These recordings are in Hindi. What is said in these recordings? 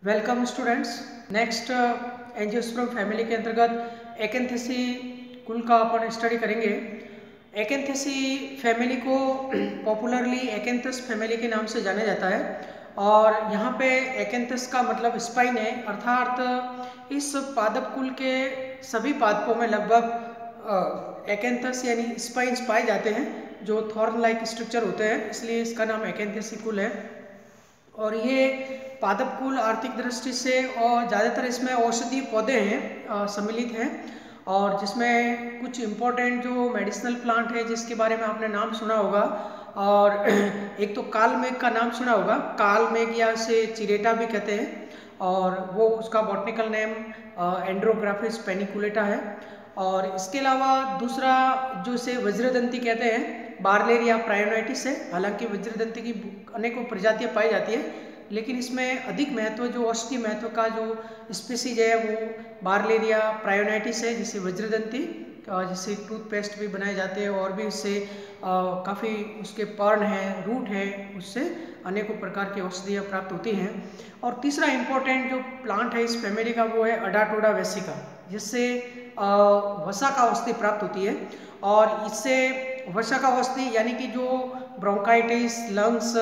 Welcome students. Next angiosperm family के अंतर्गत एकेंथेसी कुल का अपन स्टडी करेंगे। एकेंथेसी फैमिली को पॉपुलरली एकेंथस फैमिली के नाम से जाना जाता है और यहाँ पे एकेंथस का मतलब स्पाइन है, अर्थात इस पादप कुल के सभी पादपों में लगभग एकेंथस यानी स्पाइन्स पाए जाते हैं जो थॉर्न लाइक स्ट्रक्चर होते हैं, इसलिए इसका नाम एकेंथेसी कुल है। और ये पादप कुल आर्थिक दृष्टि से और ज़्यादातर इसमें औषधीय पौधे हैं सम्मिलित हैं और जिसमें कुछ इम्पोर्टेंट जो मेडिसिनल प्लांट है जिसके बारे में आपने नाम सुना होगा। और एक तो कालमेघ का नाम सुना होगा, कालमेघ या से चिरेटा भी कहते हैं और वो उसका बॉटनिकल नेम एंड्रोग्राफिस पेनिकुलेटा है। और इसके अलावा दूसरा जो इसे वज्रदंती कहते हैं, बार्लेरिया प्रायोनाइटिस है। हालांकि वज्रदंती की अनेकों प्रजातियां पाई जाती है, लेकिन इसमें अधिक महत्व जो औषधि महत्व का जो स्पीसीज है वो बार्लेरिया प्रायोनाइटिस है, जिसे वज्रदंती जिससे टूथपेस्ट भी बनाए जाते हैं और भी उससे काफ़ी उसके पर्ण हैं, रूट है, उससे अनेकों प्रकार की औषधियाँ प्राप्त होती हैं। और तीसरा इम्पोर्टेंट जो प्लांट है इस फैमिली का वो है अडाटोडा वेसिका, जिससे वसा का औषधि प्राप्त होती है। और इससे वसा का औषधि यानी कि जो ब्रोंकाइटिस, लंग्स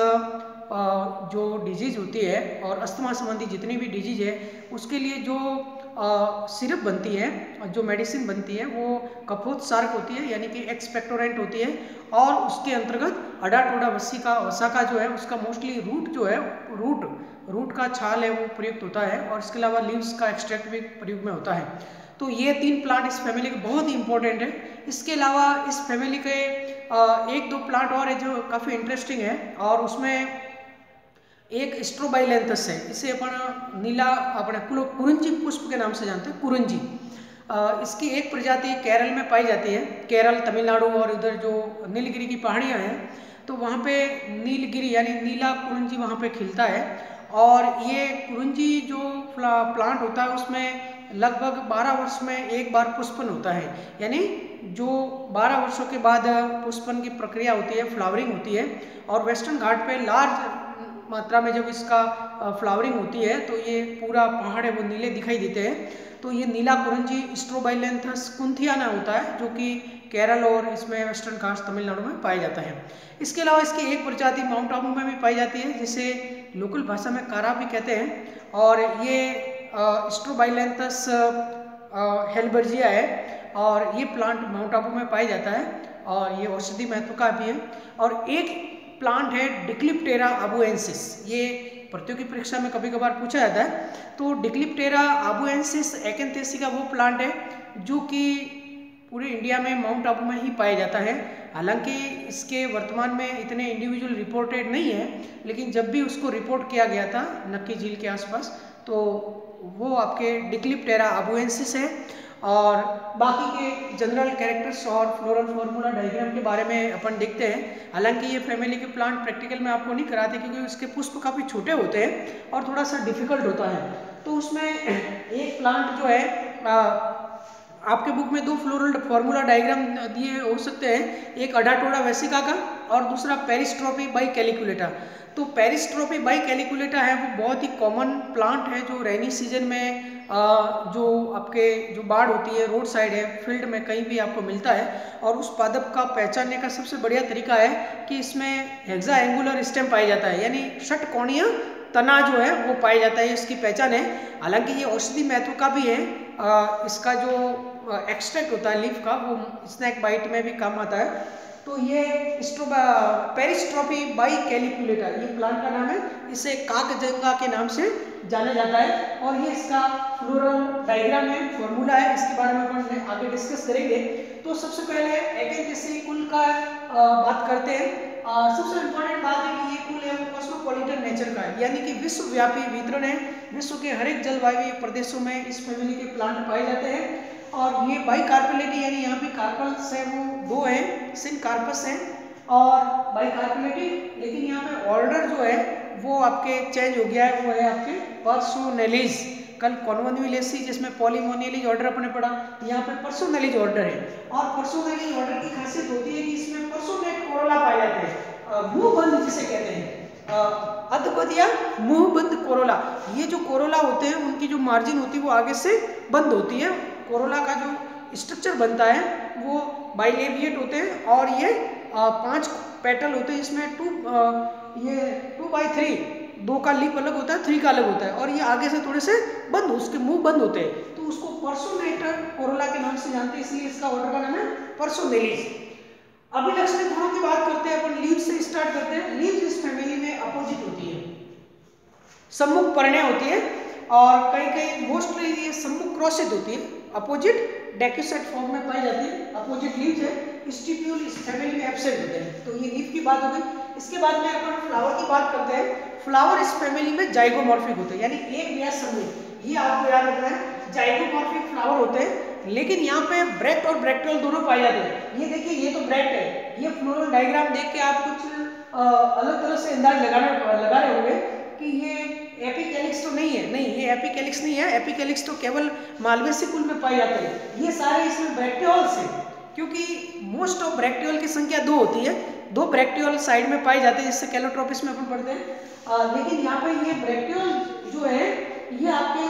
जो डिजीज होती है और अस्थमा संबंधी जितनी भी डिजीज है उसके लिए जो सिरप बनती है, जो मेडिसिन बनती है वो कफोत्सारक होती है यानी कि एक्सपेक्टोरेंट होती है। और उसके अंतर्गत अडाटोडा वसा का जो है उसका मोस्टली रूट जो है रूट का छाल है वो प्रयुक्त होता है और इसके अलावा लीव्स का एक्सट्रैक्ट भी प्रयोग में होता है। तो ये तीन प्लांट इस फैमिली के बहुत ही इंपॉर्टेंट है। इसके अलावा इस फैमिली के एक दो प्लांट और है जो काफ़ी इंटरेस्टिंग है और उसमें एक स्ट्रोबाइलेंथस है, इसे अपन नीला अपने कुरंजी पुष्प के नाम से जानते हैं, कुरंजी। इसकी एक प्रजाति केरल में पाई जाती है, केरल, तमिलनाडु और इधर जो नीलगिरी की पहाड़ियाँ हैं तो वहाँ पे नीलगिरी यानी नीला कुरंजी वहाँ पे खिलता है। और ये कुरंजी जो प्लांट होता है उसमें लगभग 12 वर्ष में एक बार पुष्पन होता है, यानी जो 12 वर्षों के बाद पुष्पन की प्रक्रिया होती है, फ्लावरिंग होती है। और वेस्टर्न घाट पे लार्ज मात्रा में जब इसका फ्लावरिंग होती है तो ये पूरा पहाड़ है वो नीले दिखाई देते हैं। तो ये नीला कुरंजी स्ट्रोबाइलेंथस कुंथियाना होता है जो कि केरल और इसमें वेस्टर्न घाट्स तमिलनाडु में पाया जाता है। इसके अलावा इसकी एक प्रजाति माउंट आबू में भी पाई जाती है जिसे लोकल भाषा में कारा भी कहते हैं। और ये स्ट्रोबाइलेंथस हेल्बर्जिया है और ये प्लांट माउंट आबू में पाया जाता है और ये औषधि महत्व का भी है। और एक प्लांट है डिक्लिप्टेरा आबुएंसिस, ये प्रतियोगी परीक्षा में कभी कभार पूछा जाता है। तो डिक्लिप्टेरा आबुएंसिस एकेंथेसी का वो प्लांट है जो कि पूरे इंडिया में माउंट आबू में ही पाया जाता है। हालांकि इसके वर्तमान में इतने इंडिविजुअल रिपोर्टेड नहीं है, लेकिन जब भी उसको रिपोर्ट किया गया था नक्की झील के आसपास तो वो आपके डिक्लिप्टेरा आबुएंसिस है। और बाकी के जनरल कैरेक्टर्स और फ्लोरल फॉर्मूला डायग्राम के बारे में अपन देखते हैं। हालांकि ये फैमिली के प्लांट प्रैक्टिकल में आपको नहीं कराते क्योंकि उसके पुष्प काफ़ी छोटे होते हैं और थोड़ा सा डिफिकल्ट होता है। तो उसमें एक प्लांट जो है आपके बुक में दो फ्लोरल फॉर्मूला डायग्राम दिए हो सकते हैं, एक अडाटोडा वेसिका का और दूसरा पेरिस्ट्रोपी बाई कैलिकुलेटा। तो पेरिस्ट्रोपी बाई कैलिकुलेटा है वो बहुत ही कॉमन प्लांट है जो रेनी सीजन में जो आपके जो बाढ़ होती है रोड साइड है, फील्ड में कहीं भी आपको मिलता है। और उस पादप का पहचानने का सबसे बढ़िया तरीका है कि इसमें हेक्सा एंगुलर स्टेम पाया जाता है, यानी षटकोणीय तना जो है वो पाया जाता है, इसकी पहचान है। हालांकि ये औषधि महत्व का भी है, इसका जो एक्सट्रैक्ट होता है लीफ का वो स्नैक बाइट में भी काम आता है। तो ये पेरिस्ट्रोपी बाई कैलिकुलेटा ये प्लांट का नाम है, इसे काकजंगा के नाम से जाना जाता है। और ये इसका फ्लोरल डायग्राम है, फॉर्मूला है, इसके बारे में अपन आगे डिस्कस करेंगे। तो सबसे पहले एकेंथेसी कुल का बात करते हैं। सबसे इम्पोर्टेंट बात है कि ये कुल है वो कॉस्मोपॉलिटन नेचर का है, यानी कि विश्वव्यापी वितरण है, विश्व के हर एक जलवायु प्रदेशों में इस फैमिली के प्लांट पाए जाते हैं। और ये बाई कार्पेलेटी यानी यहाँ पे कार्पल्स है वो दो हैं, सिनकार्पस हैं और बाई कार्पेलेटी, लेकिन यहाँ पे ऑर्डर जो है वो आपके चेंज हो गया है, वो है आपके पर्सोनेलिज। कल कॉन्वोन्यूलेसी जिसमें पॉलीमोनियलिज ऑर्डर अपने पढ़ा, यहाँ पे पर्सोनेलिज ऑर्डर है। और पर्सोनेलिज ऑर्डर की खासियत होती है कि इसमें पर्सोनेट कोरोला पाए जाते हैं, मुंह बंद जिसे कहते हैं। अधबद्ध या मुंहबंद कोरोला। ये जो कोरोला होते हैं उनकी जो मार्जिन होती है वो आगे से बंद होती है। कोरोला का जो स्ट्रक्चर बनता है वो बाइलेबिएट होते हैं और ये 5 पेटल होते हैं। इसमें 2/3 2 का लिप अलग होता है, 3 का अलग होता है और ये आगे से थोड़े से बंद, उसके मुंह बंद होते हैं, तो उसको पर्सोनेटर कोरोला के नाम से जानते हैं, इसलिए इसका ऑर्डर का नाम है पर्सोनेलिस। अभी लक्षणिक गुणों की बात करते हैं अपन, लीव्स से स्टार्ट करते हैं। लीव्स इस फैमिली में अपोजिट होती है, सम्मुख पर्णय होती है और कई मोस्टली ये सम्मुख क्रॉसेड होती है, अपोजिट डेक्यूसेट फॉर्म में पाई जाती है, अपोजिट लीव्स है। स्टिप्यूल इस फैमिली में एब्सेंट होते हैं। तो ये लीफ की बात हो गई। इसके बाद में अपन फ्लावर की बात करते हैं। फ्लावर इस फैमिली में जाइगोमॉर्फिक होते हैं, यानी एक व्यास समूह, ये आपको याद रखना है, जाइगोमॉर्फिक फ्लावर होते हैं। लेकिन यहाँ पे ब्रैक्ट और ब्रैक्टियोल दोनों पाए जाते हैं। ये देखिए, ये तो ब्रैक्ट है, ये फ्लोरल डायग्राम देख के आप कुछ अलग तरह से अंदाज लगा रहे होंगे कि ये एपिकैलिक्स तो नहीं है। नहीं, ये एपिकैलिक्स नहीं है। एपिकैलिक्स तो केवल मालवेसी कुल में पाए जाते हैं। ये सारे इसमें ब्रैक्टियोल्स हैं, क्योंकि मोस्ट ऑफ ब्रैक्टियोल की संख्या 2 होती है, 2 ब्रैक्टियोल साइड में पाए जाते हैं, जिससे कैलोट्रोपिस में अपन पढ़ते हैं। लेकिन यहाँ पे ये ब्रैक्टियोल जो है ये आपके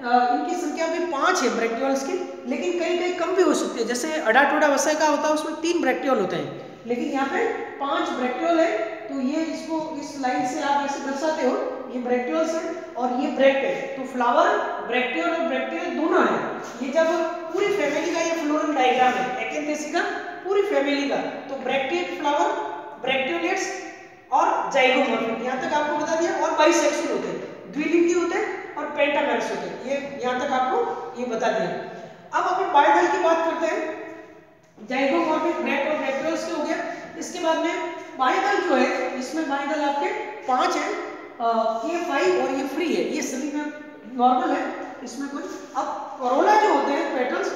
इनकी संख्या भी 5 है ब्रैक्टियोल्स की, लेकिन कहीं कम भी हो सकती है। जैसे अडाटोडा वसा का होता है, उसमें 3 ब्रैक्टियोल होते हैं, लेकिन यहाँ पे 5 ब्रैक्टियोल है। तो ये इसको इस लाइन से आप ऐसे दर्शाते हो, ये ब्रैक्टियोल्स है और ये ब्रैक्ट है। तो फ्लावर ब्रैक्टियोल और ब्रैक्टियोल दोनों है। ये जब पूरी फैमिली का ये फ्लोरल डायग्राम है एक्टिनेसी का, पूरी फैमिली का, तो ब्रैक्टिएट फ्लावर, ब्रैक्टियोलेट्स और जाइगोमॉर्फिक, यहाँ तक आपको बता दिया। और बाइसेक्सुअल होते हैं, द्विलिंगी होते हैं और पेंटामेरस होते हैं, ये यहाँ तक आपको ये बता दिया। अब अपन बायोडल की बात करते हैं। जाइगोमॉर्फिक, ब्रैक्ट और ब्रैक्टियोल्स के हो गया। इसके बाद में बायोडल जो है, इसमें बायोडल आपके 5 है, K5 और ये फ्री है, ये सभी में नॉर्मल है, इसमें कुछ। अब कोरोला जो होते हैं पेटल्स,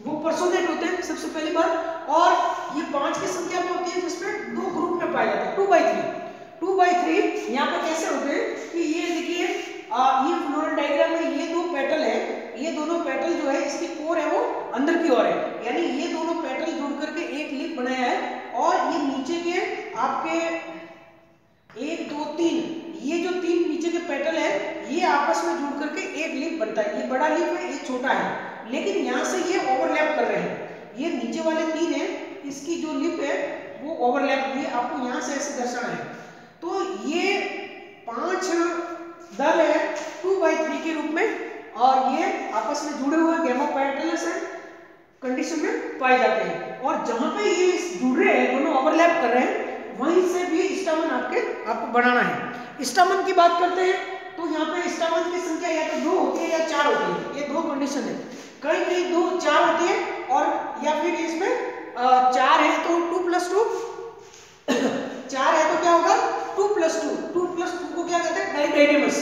वो पर्सोनेट होते हैं सबसे पहली बात, और ये 5 की संख्या में होती है, जिसमें 2 ग्रुप में पाए जाते हैं, 2/3 यहाँ पे कैसे होते हैं कि ये देखिए, ये फ्लोरल डायग्राम में ये 2 पेटल है, ये दोनों पेटल जो है इसकी कोर है वो अंदर की ओर है, यानी ये दोनों पेटल जुड़ करके एक लिप बनाया है। और ये नीचे के आपके 1 2 3, ये जो 3 नीचे के पेटल है ये आपस में जुड़ करके एक लिप बनता है। ये बड़ा लिप है, ये छोटा है, लेकिन यहाँ से ये ओवरलैप कर रहे हैं। ये नीचे वाले 3 है, इसकी जो लिप है वो ओवरलैप, ये आपको यहाँ से ऐसे दर्शाना है। तो ये 5 दल है 2/3 के रूप में, और ये आपस में जुड़े हुए गेमोपेटल्स है कंडीशन में पाए जाते हैं। और जहां पे ये जुड़ रहे हैं, दोनों ओवरलैप कर रहे हैं, वहीं से भी स्टामन आपको बनाना है। स्टामन की बात करते हैं तो यहाँ पे स्टामन की संख्या या तो 2 होती है या 4 होती है, ये 2 कंडीशन है। कहीं 2 4 होती है, और या फिर इसमें 4 है तो 2 + 2 4 है तो क्या होगा 2 + 2, 2 + 2 को क्या कहते हैं डाइडेमस,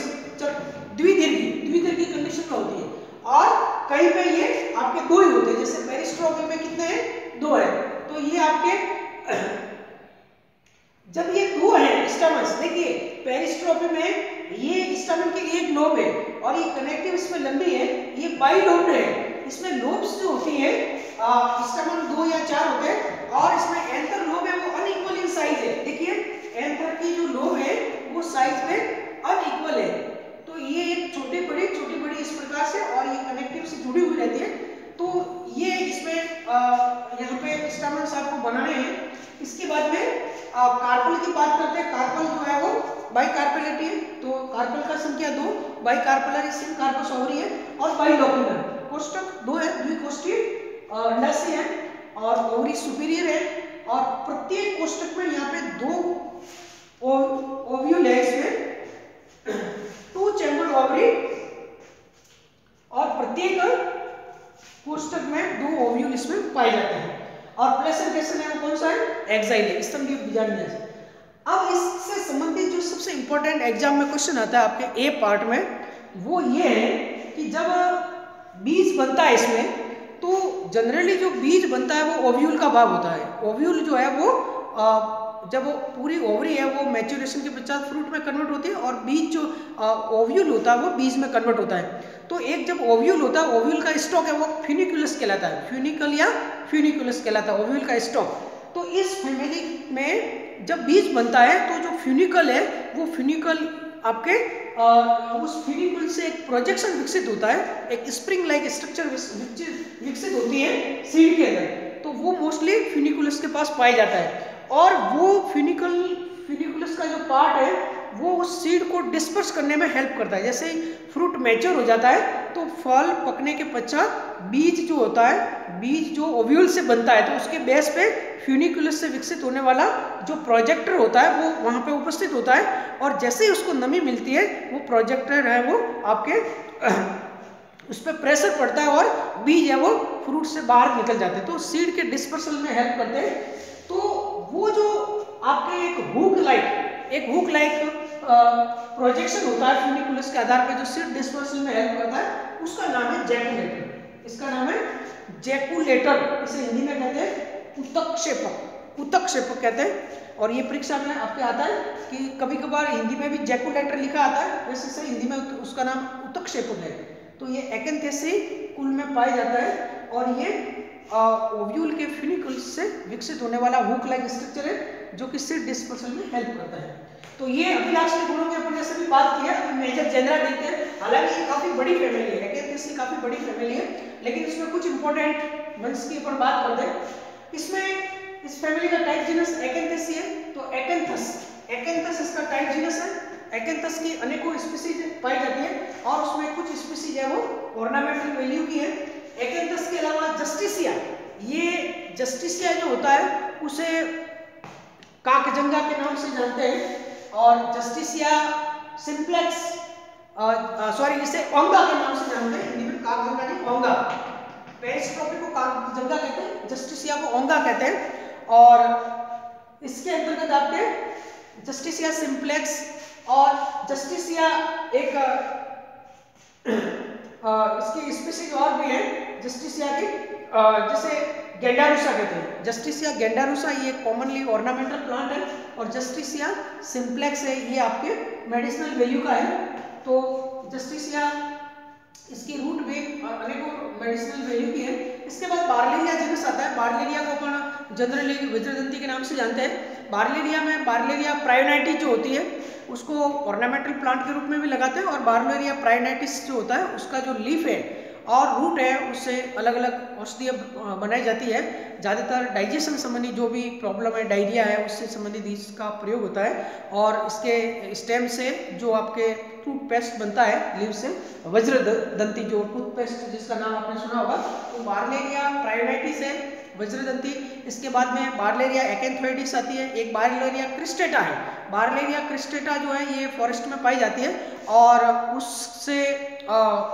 द्विदीर्घी कंडीशन में होती है। और कहीं पे ये आपके 2 ही होते हैं, जैसे पेरिस्ट्रोमी में कितने हैं 2 है, तो ये आपके जब ये 2 है स्टमन्स, देखिए पेरिस्ट्रोमी में ये स्टमन के एक लोब है और ये कनेक्टिव इसमें लंबी है, ये बाइलोब्ड है। इसमें लोब्स जो होती है स्टमन 2 या 4 होते हैं, और इसमें एंथर लोब है वो अनइक्वल इन साइज है। देखिए एंथर की जो लोब है वो साइज में अनइक्वल है, तो ये एक छोटी बड़ी इस प्रकार से, और ये कनेक्टिव से जुड़ी हुई रहती है। तो ये इसमें यहाँ पे स्टमन्स आपको बनाने हैं। इसके बाद में कार्पल की बात करते हैं। कार्पल जो है वो बाइकार्पेलेटी है, तो कार्पल का संख्या 2, बाइकार्पलर सिम कार्पस ओवरी है, और बाइलोक्यूलर कोष्ठक 2 है, द्विकोष्ठी अंडाशय है, और ओवरी सुपीरियर है, और प्रत्येक कोष्ठक में यहाँ पे 2 ओव्यूल है, इसमें 2 चैम्बर ओवरी, और प्रत्येक कोष्ठक में 2 ओव्यूल इसमें पाए जाते हैं। और प्लेसेंटेशन है वो कौन सा है एक्साइल, स्तंभीय बीजांड। अब इससे संबंधित जो सबसे इंपॉर्टेंट एग्जाम में क्वेश्चन आता है आपके ए पार्ट में, वो ये है कि जब बीज बनता है इसमें, तो जनरली जो बीज बनता है वो ओव्यूल का भाग होता है। ओव्यूल जो है वो जब वो पूरी ओवरी है वो मैच्योरेशन के पश्चात फ्रूट में कन्वर्ट होती है, और बीज जो ओव्यूल होता है वो बीज में कन्वर्ट होता है। तो एक जब ओव्यूल होता है, ओव्यूल का स्टॉक है वो फ्यूनिकुलस कहलाता है, फ्यूनिकल या फ्यूनिकुलस कहलाता है ओव्यूल का स्टॉक। तो इस फैमिली में जब बीज बनता है तो जो फ्यूनिकल है वो फ्यूनिकल आपके उस फ्यूनिकल से एक प्रोजेक्शन विकसित होता है, एक स्प्रिंग लाइक स्ट्रक्चर विकसित होती है सीड के अंदर, तो वो मोस्टली फ्यूनिकुलस के पास पाया जाता है। और वो फ्यूनिकुलस का जो पार्ट है वो उस सीड को डिस्पर्स करने में हेल्प करता है। जैसे ही फ्रूट मैच्योर हो जाता है तो फल पकने के पश्चात बीज जो होता है, बीज जो ओव्यूल से बनता है, तो उसके बेस पे फ्यूनिकुलस से विकसित होने वाला जो प्रोजेक्टर होता है वो वहाँ पे उपस्थित होता है, और जैसे ही उसको नमी मिलती है वो प्रोजेक्टर है वो आपके उस पर प्रेशर पड़ता है और बीज है वो फ्रूट से बाहर निकल जाते हैं, तो सीड के डिस्पर्सल में हेल्प करते हैं। तो वो जो आपके एक हुक लाइक प्रोजेक्शन होता है फ्यूनिकुलस के आधार पर जो सीड डिस्पर्सल में हेल्प करता है, उसका नाम है जैकुलेटर। इसका नाम है जैकुलेटर, इसे हिंदी में कहते हैं उत्तक्षेपक कहते हैं। और ये परीक्षा में आपके आता है कि कभी कभार हिंदी में भी जैकुलेटर लिखा आता है, वैसे से हिंदी में उसका नाम उत्तक्षेपक है। तो ये एकेंथेसी कुल में पाया जाता है और ये ओव्यूल के फ्यूनिकल से विकसित होने वाला हुक लाइक स्ट्रक्चर है जो कि सीड डिस्पर्सल में हेल्प करता है। तो ये अभिलाष के गुणों की अपन जैसे भी बात किया, मेजर जेनरा देखते हैं। हालांकि ये काफी बड़ी फैमिली है, एकेंथेसी काफी बड़ी फैमिली है, लेकिन इसमें कुछ इंपॉर्टेंट वंश की अपन बात करते हैं। इसमें इस फैमिली का टाइप जीनस एकेंथेसी है, तो एकेंथस इसका टाइप जीनस है। एकेंथस की अनेकों स्पीसीज पाई जाती है और उसमें कुछ स्पीसीज है वो ऑर्नामेंटल वैल्यू की है। एकेंथस के अलावा जस्टिसिया, ये जस्टिसिया जो होता है उसे काकजंगा के नाम से जानते हैं, और जस्टिसिया सिंप्लेक्स इसे ओंगा के नाम से जानते हैं, हिंदी में काकजंगा नहीं ओंगा। पेरिस्ट्रोपी को काकजंगा कहते हैं, जस्टिसिया को ओंगा कहते हैं। और इसके अंतर्गत आपके जस्टिसिया सिंप्लेक्स और जस्टिसिया एक इसकी स्पीसीज और भी है जस्टिसिया की, जिसे गेंडारुसा कहते हैं। जस्टिसिया गेंडारुसा ये कॉमनली ऑर्नामेंटल प्लांट है, और जस्टिसिया सिंप्लेक्स है ये आपके मेडिसिनल वैल्यू का है। तो जस्टिसिया इसकी रूट भी अनेकों मेडिसिनल वैल्यू की है। इसके बाद बार्लेरिया जीनस आता है। बार्लेरिया को अपन जनरली वज्रदंती के नाम से जानते हैं। बार्लेरिया में बार्लेरिया प्रायोनाइटिस जो होती है उसको ऑर्नामेंटल प्लांट के रूप में भी लगाते हैं, और बार्लेरिया प्रायोनाइटिस जो होता है उसका जो लीफ है और रूट है उससे अलग अलग औषधियाँ बनाई जाती है। ज़्यादातर डाइजेशन संबंधी जो भी प्रॉब्लम है, डायरिया है, उससे संबंधित इसका प्रयोग होता है। और इसके स्टेम से जो आपके टूथपेस्ट बनता है लीव से, वज्रदंती जो टूथपेस्ट जिसका नाम आपने सुना होगा, तो बार्लेरिया प्रायोनाइटिस है वज्रदंती। इसके बाद में बार्लेरिया एकेंथोइडिस आती है, एक बार्लेरिया क्रिस्टेटा है। बार्लेरिया क्रिस्टेटा जो है ये फॉरेस्ट में पाई जाती है, और उससे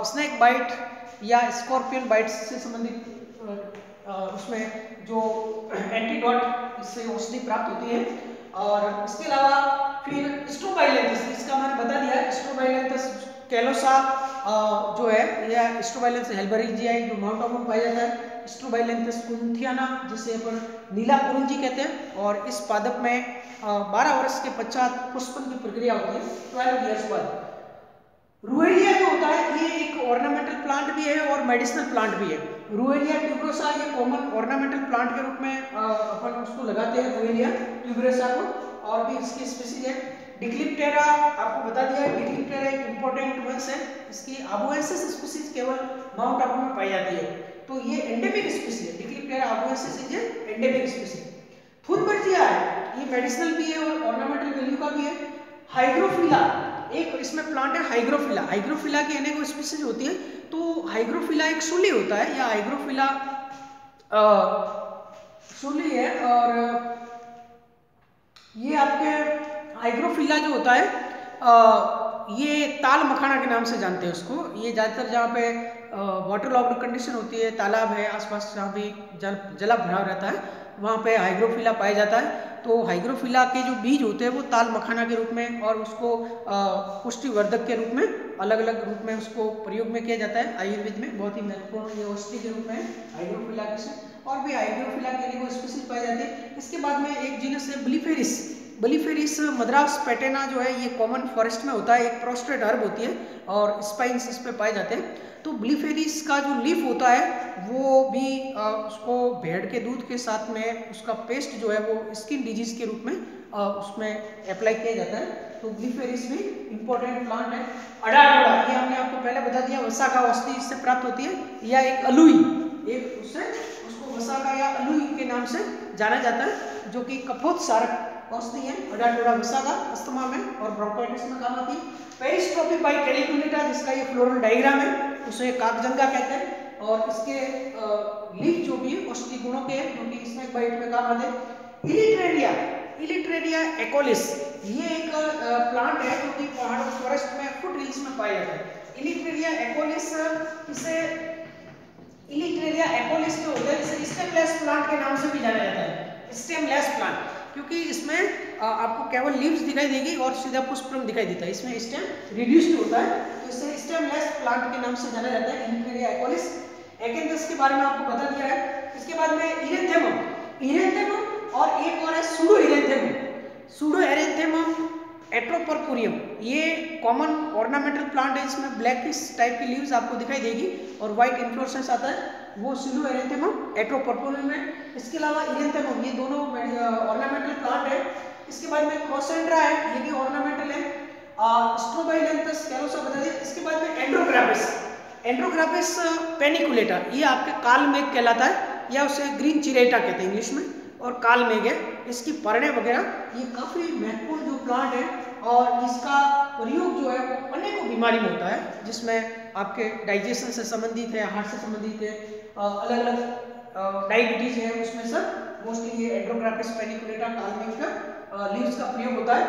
स्नेक बाइट या स्कॉर्पियन बाइट से संबंधित उसमें जो एंटीडोट इससे औषधि प्राप्त होती है। और इसके अलावा फिर स्ट्रोबाइलेंथस, इसका मैंने बता दिया, स्ट्रोबाइलेंथस कैलोसा जो है, या स्ट्रोबाइलेंथस हेल्बरिजियाई जो माउंट आबू में पाया जाता है, स्ट्रोबाइलेंथस कुंथियाना जिसे अपन नीला कुरुंजी कहते हैं। और इस पादप में 12 वर्ष के पश्चात पुष्पन की प्रक्रिया होती है, 12 ईयर्स बाद। रुएलिया जो होता है ये एक ऑर्नामेंटल प्लांट भी है और मेडिसिनल प्लांट भी है। रुएलिया ट्यूबरोसा ये कॉमन ऑर्नामेंटल प्लांट के रूप में अपन उसको लगाते हैं, रुएलिया ट्यूबरोसा को। और भी इसकी स्पीसीज है। डिक्लिप्टेरा आपको बता दिया, डिक्लिप्टेरा एक इंपॉर्टेंट वंश है, इसकी आबुएंसिस स्पीसीज केवल माउंट आबू में पाई जाती है, तो ये एंडेमिक स्पीसीज है। डिक्लिप्टेरा आबुएंसिस इज एंडेमिक स्पीसीज। थूनबर्जिया है, ये मेडिसिनल भी है और ऑर्नामेंटल वैल्यू का भी है। हाइग्रोफिला एक इसमें प्लांट है, हाइग्रोफिला। हाइग्रोफिला की अनेक स्पीसीज होती है, तो हाइग्रोफिला एक सूली होता है, या हाइग्रोफिला सूली है। और ये आपके हाइग्रोफिला जो होता है ये ताल मखाना के नाम से जानते हैं उसको। ये ज़्यादातर जहाँ पे वाटर लॉक्ड कंडीशन होती है, तालाब है आसपास जहाँ भी जला भराव रहता है, वहाँ पे हाइग्रोफिला पाया जाता है। तो हाइग्रोफिला के जो बीज होते हैं वो ताल मखाना के रूप में और उसको पुष्टिवर्धक के रूप में अलग अलग रूप में उसको प्रयोग में किया जाता है। आयुर्वेद में बहुत ही महत्वपूर्ण ये औषधि के रूप में हाइग्रोफिला के, और भी हाइग्रोफिला के लिए वो स्पीसीज पाई जाती है। इसके बाद में एक जीनस है ब्लीफेरिस। बलिफेरिस मद्रास पैटेना जो है ये कॉमन फॉरेस्ट में होता है, एक प्रोस्ट्रेट हर्ब होती है और स्पाइन्स इस पे पाए जाते हैं। तो बलिफेरिस का जो लीफ होता है वो भी उसको भेड़ के दूध के साथ में उसका पेस्ट जो है वो स्किन डिजीज के रूप में उसमें अप्लाई किया जाता है। तो बलिफेरिस भी इंपॉर्टेंट प्लांट है। अडाटोड़ा ये हमने आपको पहले बता दिया, वसाका औषधि इससे प्राप्त होती है, या एक अलुई, एक उससे उसको वसाका या अलुई के नाम से जाना जाता है, जो कि कफोत्सारक औषधि है। अडाटोड़ा वसाका अस्थमा में और ब्रोंकाइटिस में काम आती है। पेरिस्ट्रोफी बाई कैलिकुलेटा जिसका ये फ्लोरल डायग्राम है उसे काकजंगा कहते हैं, और इसके लीफ जो भी औषधि गुणों के हैं क्योंकि स्नेक बाइट में काम आते हैं। इलिट्रेरिया, इलिट्रेरिया एकोलिस ये एक प्लांट है जो कि पहाड़ों फॉरेस्ट में फुट हिल्स में पाया जाता है। इलिट्रेरिया एकोलिस इसे इलिट्रेरिया एकोलिस जो होता है इसे स्टेमलेस प्लांट के नाम से भी जाना जाता है, स्टेमलेस प्लांट, क्योंकि इसमें आपको केवल लीव्स दिखाई देगी और सीधा पुष्पक्रम दिखाई देता है, इसमें स्टेम रिड्यूस्ड होता है, तो इसे स्टेमलेस प्लांट के नाम से जाना जाता है इलिट्रेरिया एकोलिस। एकेंथस के बारे में आपको बता दिया है। इसके बाद में इरेंथेमम, इरेंथेमम और एक और है सूडो इरेंथेमम, सूडो इरेंथेमम एट्रोपर्पुरियम, ये कॉमन ऑर्नामेंटल प्लांट है, इसमें ब्लैकिश टाइप की लीव्स आपको दिखाई देगी और व्हाइट इन्फ्लोरेसेंस आता है, वो सूडो इरेंथेमम एट्रोपर्पुरियम है। इसके अलावा इरेंथेमम ये दोनों ऑर्नामेंटल प्लांट है। इसके बाद में क्रोसेंड्रा है, ये भी ऑर्नामेंटल है। स्ट्रोबाइलेंथस कैलोसा बता दिया। इसके बाद में एंड्रोग्राफिस, एंड्रोग्राफिस पेनिकुलेटा ये आपके कालमेघ कहलाता है, या उसे ग्रीन चिरेटा कहते हैं इंग्लिश में, और कालमेघ है। इसकी पर्णे वगैरह ये काफी महत्वपूर्ण जो प्लांट है और इसका प्रयोग जो है वो अनेकों बीमारी में होता है, जिसमें आपके डाइजेशन से संबंधित है, हार्ट से संबंधित है, अलग अलग डायबिटीज है, उसमें सब मोस्टली ये एंड्रोग्राफिस पेनिकुलेटा कालमेघ का लीव्स का प्रयोग होता है।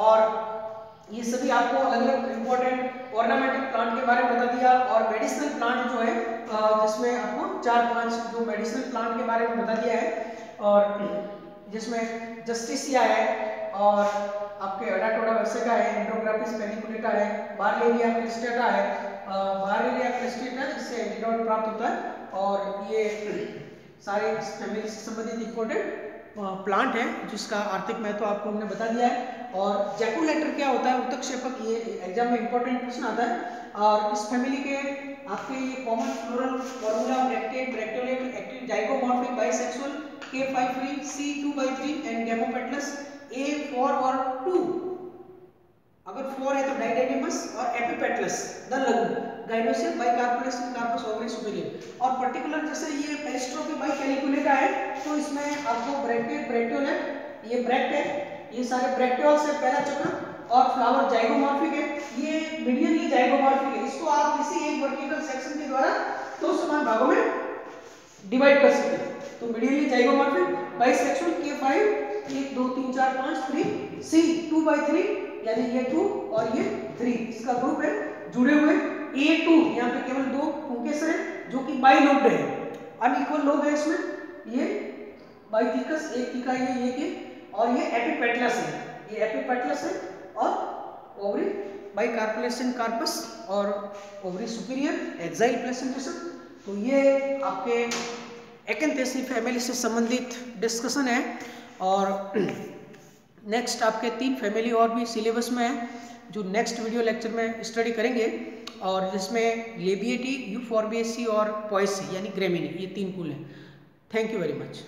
और ये सभी आपको अलग अलग इंपॉर्टेंट ऑर्नामेंटल प्लांट के बारे में बता दिया, और मेडिसिनल प्लांट जो है जिसमें आपको 4-5 जो मेडिसिनल प्लांट के बारे में बता दिया है, और जिसमें जस्टिसिया है, और आपके अडाटोड़ा वसाका है, एंड्रोग्राफिस पेनिकुलेटा है, बार्लेरिया क्रिस्टेटा है, बार्लेरिया क्रिस्टेटा जिससे एंटीडोट प्राप्त होता है, और ये सारे इस फैमिली से संबंधित इंपॉर्टेंट प्लांट है जिसका आर्थिक महत्व आपको हमने बता दिया है। और जैकुलेटर क्या होता है, उत्तक्षेपक, ये एग्जाम में इंपॉर्टेंट प्रश्न आता है। और इस फैमिली के आपके ये common floral formula bracteate, bracteolate, active, zygomorphic, bisexual, K5 free, C2/3 and gamopetalous A4 और 2। अगर 4 है तो डाइडेनिमस और एपिपेटलस द लघु, gynoecium, bicarpellate, carpus, ovary, superior. और पर्टिकुलर जैसे ये पेरिस्ट्रोफी बाई कैलिकुलेटा है तो इसमें आपको ब्रैक्टेट, ब्रैक्टियोलेट, ये ब्रैक्ट है, ये सारे ब्रैक्टियोल से पहला चक्र, और फ्लावर जाइगोमॉर्फिक है, ये मीडियनली जाइगोमॉर्फिक है। इसको आप किसी एक वर्टिकल सेक्शन के द्वारा 2 समान भागों में डिवाइड कर सकते हैं। तो मीडियनली जाइगोमॉर्फिक, बाइसेक्सुअल K5 1 2 3 4 5 3, C 2/3 यानी ये 2 और ये 3 इसका ग्रुप है, जुड़े हुए A2 यहाँ पे केवल 2 पुंकेस है जो कि बाइलोब्ड है, अनइक्वल लोब है इसमें, ये बाइथिकस, एक थिका ये के, और ये एपिपेटलस है, ये एपिपेटलस है, और ओवरी बाइकार्पोलेशन कार्पस और ओवरी सुपीरियर, एक्साइल प्लेसेंटेशन। तो ये आपके एकेंथेसी फैमिली से संबंधित डिस्कशन है। और नेक्स्ट आपके 3 फैमिली और भी सिलेबस में है जो नेक्स्ट वीडियो लेक्चर में स्टडी करेंगे, और जिसमें लेबिएटी, यूफॉर्बिएसी और पोएसी यानी ग्रेमिनी, ये 3 कुल हैं। Thank you very much.